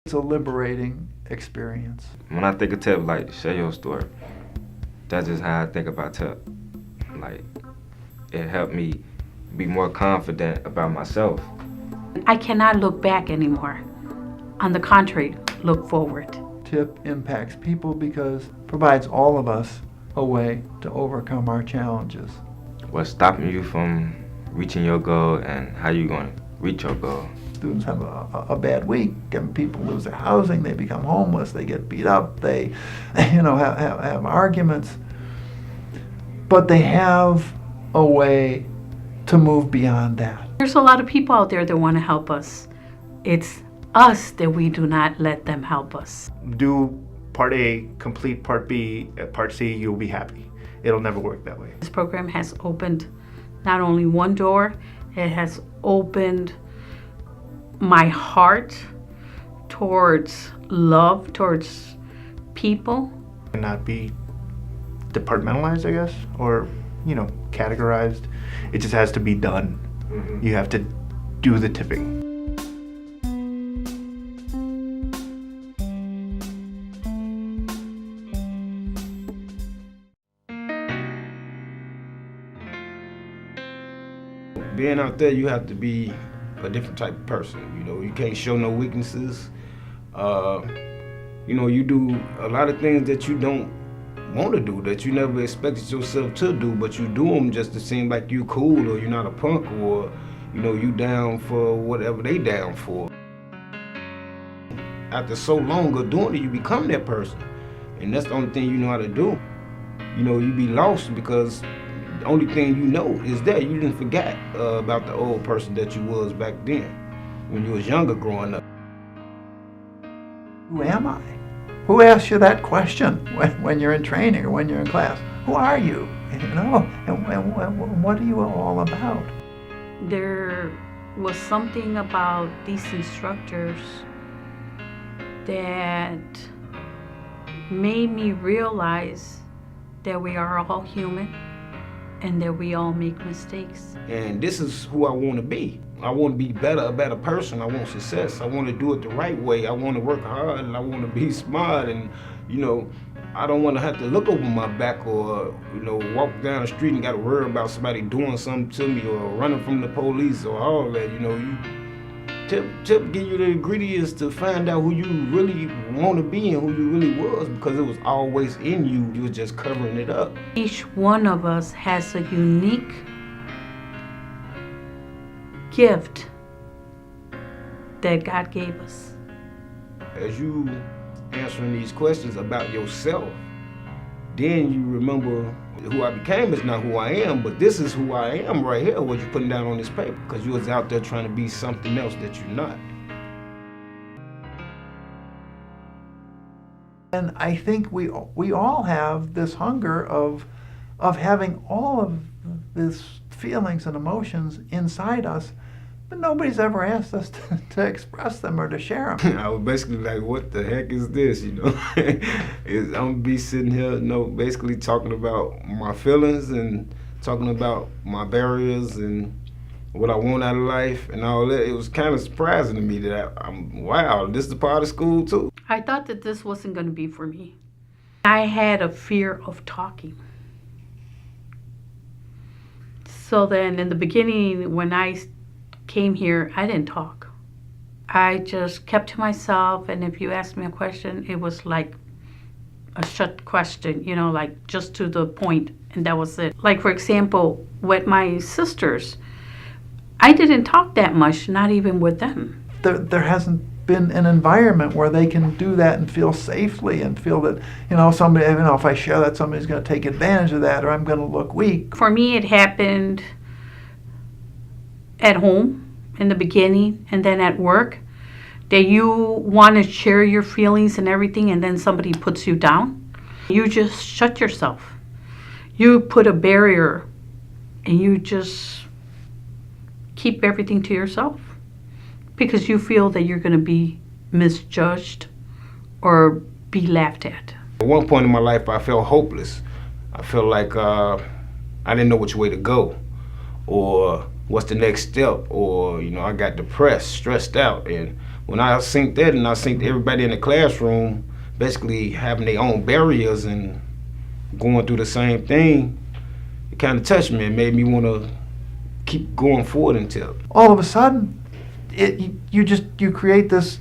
It's a liberating experience. When I think of TIP, like, share your story, that's just how I think about TIP. Like, it helped me be more confident about myself. I cannot look back anymore. On the contrary, look forward. TIP impacts people because it provides all of us a way to overcome our challenges. What's stopping you from reaching your goal, and how you going to reach your goal? Students have a bad week, and people lose their housing, they become homeless, they get beat up, they have arguments. But they have a way to move beyond that. There's a lot of people out there that want to help us. It's us that we do not let them help us. Do part A, complete part B, part C, you'll be happy. It'll never work that way. This program has opened not only one door, it has opened my heart towards love, towards people. And not be departmentalized, I guess, or, categorized. It just has to be done. You have to do the tipping. Being out there, you have to be a different type of person. You can't show no weaknesses. You do a lot of things that you don't want to do, that you never expected yourself to do, but you do them just to seem like you cool, or you're not a punk, or you down for whatever they down for. After so long of doing it, you become that person, and that's the only thing you know how to do. You be lost because the only thing you know is that you didn't forget about the old person that you was back then, when you was younger growing up. Who am I? Who asks you that question when you're in training or when you're in class? Who are you? And what are you all about? There was something about these instructors that made me realize that we are all human and that we all make mistakes. And this is who I want to be. I want to be a better person. I want success. I want to do it the right way. I want to work hard, and I want to be smart, and I don't want to have to look over my back, or walk down the street and got to worry about somebody doing something to me, or running from the police, or all that. Tip give you the ingredients to find out who you really want to be and who you really was, because it was always in you. You was just covering it up. Each one of us has a unique gift that God gave us. As you answering these questions about yourself, then you remember who I became is not who I am, but this is who I am right here, what you're putting down on this paper, because you was out there trying to be something else that you're not. And I think we all have this hunger of having all of these feelings and emotions inside us, but nobody's ever asked us to express them or to share them. I was basically like, what the heck is this, I'm gonna be sitting here, basically talking about my feelings and talking about my barriers and what I want out of life and all that. It was kind of surprising to me that wow, this is the part of school too. I thought that this wasn't going to be for me. I had a fear of talking. So then in the beginning, when I came here, I didn't talk. I just kept to myself, and if you asked me a question, it was like a shut question, like just to the point, and that was it. Like, for example, with my sisters, I didn't talk that much, not even with them. There hasn't been an environment where they can do that and feel safely and feel that, somebody, if I share that, somebody's going to take advantage of that, or I'm going to look weak. For me, it happened at home in the beginning, and then at work, that you want to share your feelings and everything, and then somebody puts you down. You just shut yourself. You put a barrier, and you just keep everything to yourself, because you feel that you're going to be misjudged or be laughed at. At one point in my life, I felt hopeless. I felt like I didn't know which way to go, or what's the next step, or I got depressed, stressed out, and when I synced that and I synced everybody in the classroom basically having their own barriers and going through the same thing, it kind of touched me and made me want to keep going forward until. All of a sudden, you create this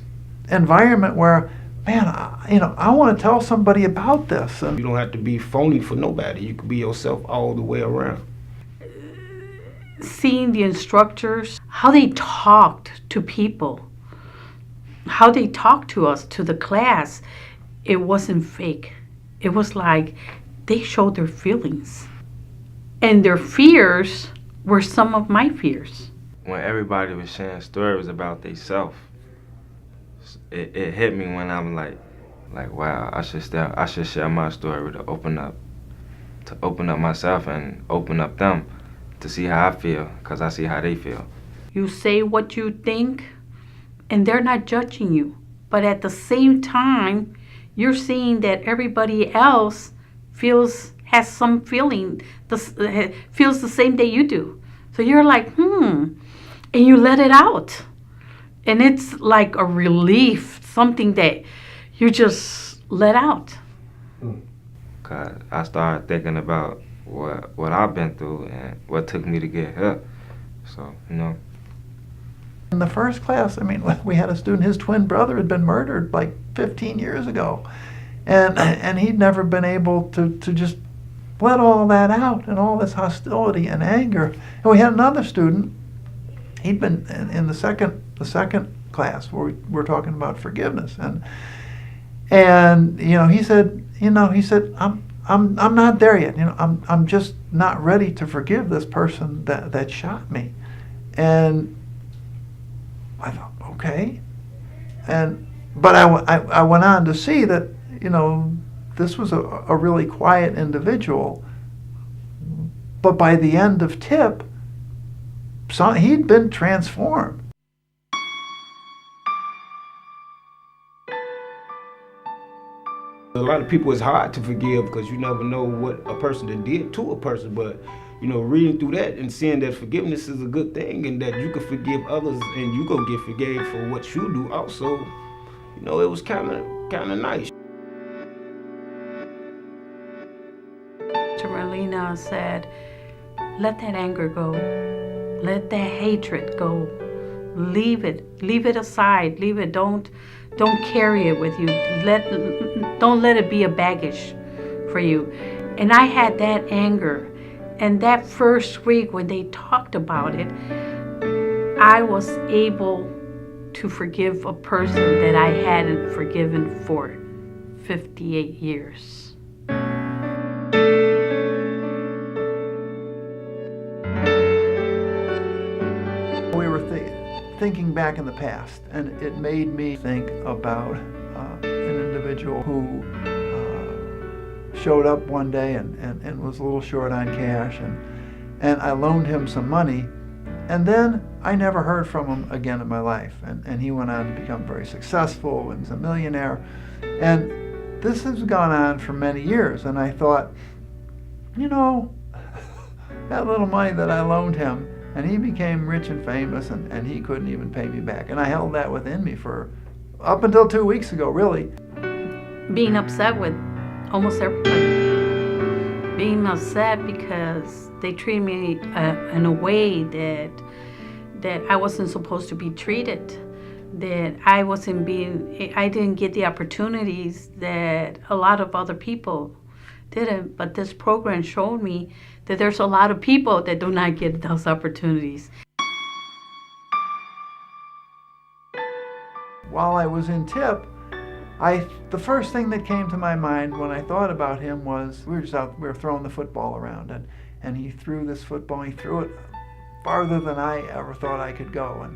environment where, man, I want to tell somebody about this. And You don't have to be phony for nobody. You can be yourself all the way around. Seeing the instructors, how they talked to people, how they talked to us, to the class, it wasn't fake. It was like they showed their feelings. And their fears were some of my fears. When everybody was sharing stories about themselves, it hit me when I'm like, wow, I should share my story to open up myself and open up them to see how I feel, because I see how they feel. You say what you think, and they're not judging you. But at the same time, you're seeing that everybody else has some feeling, feels the same day you do. So you're like, and you let it out. And it's like a relief, something that you just let out. Cause I started thinking about what I've been through and what took me to get here. So, in the first class, we had a student, his twin brother had been murdered like 15 years ago. And he'd never been able to just let all that out and all this hostility and anger. And we had another student, he'd been in the second class where we're talking about forgiveness. And he said, I'm not there yet. I'm just not ready to forgive this person that shot me. And I thought, okay. But I went on to see that, this was a really quiet individual. But by the end of TIP, he'd been transformed. A lot of people, it's hard to forgive because you never know what a person did to a person. But, reading through that and seeing that forgiveness is a good thing and that you can forgive others and you go get forgave for what you do also, it was kind of nice. Marlena said, let that anger go. Let that hatred go. Leave it aside. Leave it. Don't carry it with you. Don't let it be a baggage for you. And I had that anger. And that first week when they talked about it, I was able to forgive a person that I hadn't forgiven for 58 years. We were thinking back in the past, and it made me think about an individual who showed up one day and was a little short on cash, and I loaned him some money, and then I never heard from him again in my life. And he went on to become very successful and was a millionaire. And this has gone on for many years, and I thought, that little money that I loaned him, and he became rich and famous, and he couldn't even pay me back. And I held that within me for up until 2 weeks ago, really. Being upset with almost everybody. Being upset because they treated me in a way that I wasn't supposed to be treated. That I didn't get the opportunities that a lot of other people didn't. But this program showed me that there's a lot of people that do not get those opportunities. While I was in TIP, the first thing that came to my mind when I thought about him was, we were throwing the football around, and he threw this football, he threw it farther than I ever thought I could go.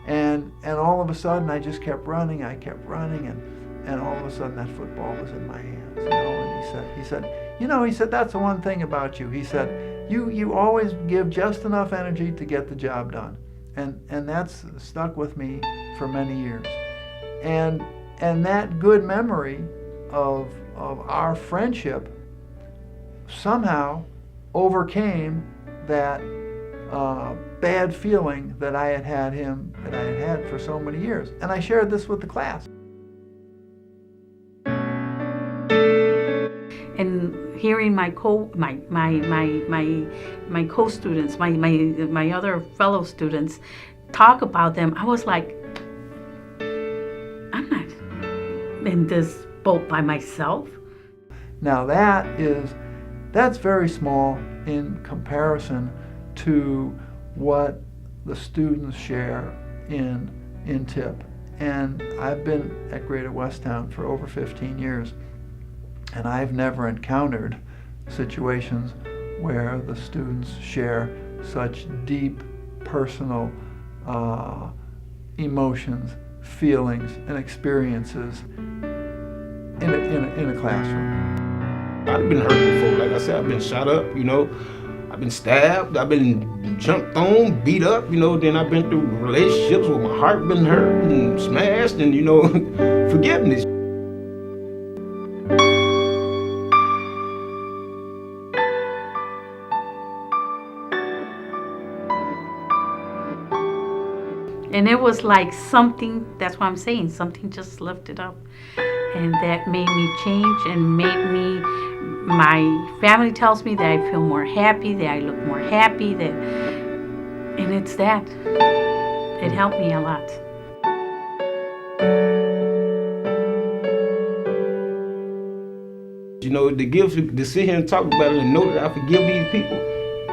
And all of a sudden, I just kept running, and all of a sudden that football was in my hands, and he said, that's the one thing about you. He said, you always give just enough energy to get the job done. And that's stuck with me for many years. And that good memory of our friendship somehow overcame that bad feeling that I had had for so many years. And I shared this with the class. And hearing my co-students, my other fellow students talk about them, I was like, I'm not in this boat by myself. Now that's very small in comparison to what the students share in TIP. And I've been at Greater Westtown for over 15 years. And I've never encountered situations where the students share such deep personal emotions, feelings, and experiences in a classroom. I've been hurt before. Like I said, I've been shot up, I've been stabbed, I've been jumped on, beat up, then I've been through relationships where my heart been hurt and smashed and, forgiveness. And it was like something, that's what I'm saying, something just lifted up. And that made me change and my family tells me that I feel more happy, that I look more happy, and it's that. It helped me a lot. To sit here and talk about it and know that I forgive these people.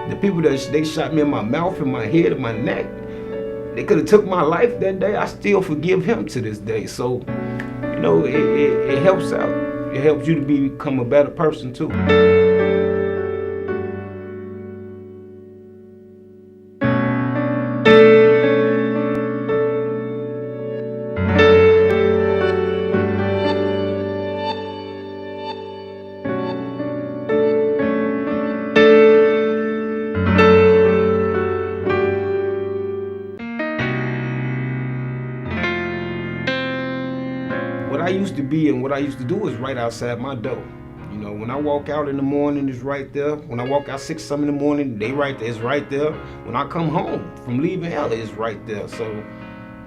The people that they shot me in my mouth, in my head, in my neck. They could have took my life that day. I still forgive him to this day. So, it helps out. It helps you to become a better person too. What I used to be and what I used to do is right outside my door. When I walk out in the morning, it's right there. When I walk out 6, 7 in the morning, they right there, it's right there. When I come home from leaving hell, it's right there. So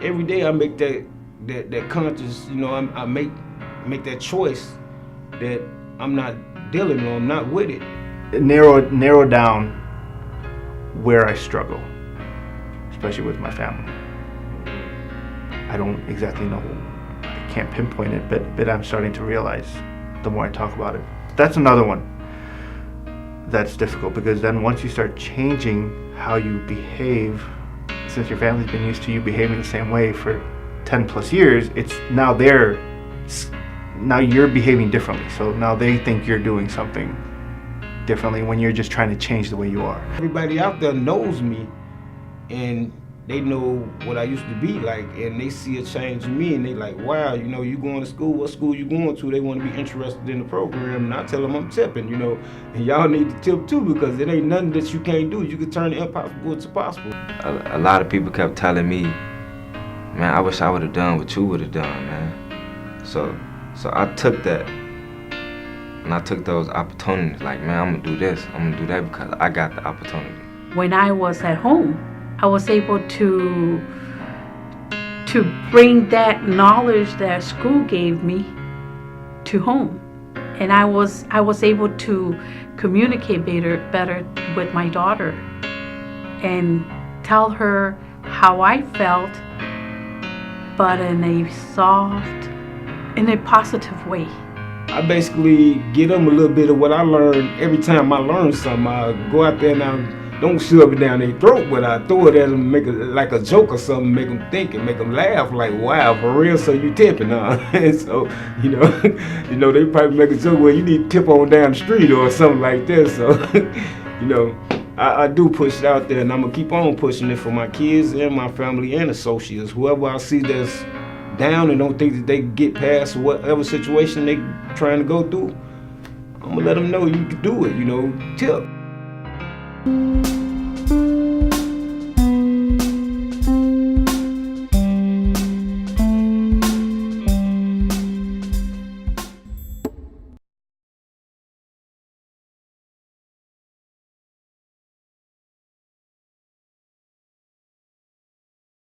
every day I make that conscious, I make that choice that I'm not dealing or I'm not with it. Narrow down where I struggle, especially with my family. I don't exactly know. I can't pinpoint it, but I'm starting to realize the more I talk about it. That's another one that's difficult, because then once you start changing how you behave, since your family's been used to you behaving the same way for 10 plus years, it's now you're behaving differently. So now they think you're doing something differently when you're just trying to change the way you are. Everybody out there knows me, and they know what I used to be like, and they see a change in me, and they like, wow, you going to school, what school you going to? They want to be interested in the program, and I tell them I'm tipping, and y'all need to tip too, because it ain't nothing that you can't do. You can turn the impossible to possible. A lot of people kept telling me, man, I wish I would have done what you would have done, man. So I took that, and I took those opportunities, like, man, I'm gonna do this, I'm gonna do that, because I got the opportunity. When I was at home, I was able to bring that knowledge that school gave me to home, and I was able to communicate better with my daughter and tell her how I felt, but in a positive way. I basically give them a little bit of what I learned. Every time I learn something, I go out there and I don't shove it down their throat, but I throw it at them, make it like a joke or something, make them think and make them laugh, like, wow, for real, so you tipping, huh? And so, they probably make a joke, well, you need to tip on down the street or something like that. So, I do push it out there, and I'm going to keep on pushing it for my kids and my family and associates. Whoever I see that's down and don't think that they can get past whatever situation they trying to go through, I'm going to let them know you can do it, tip.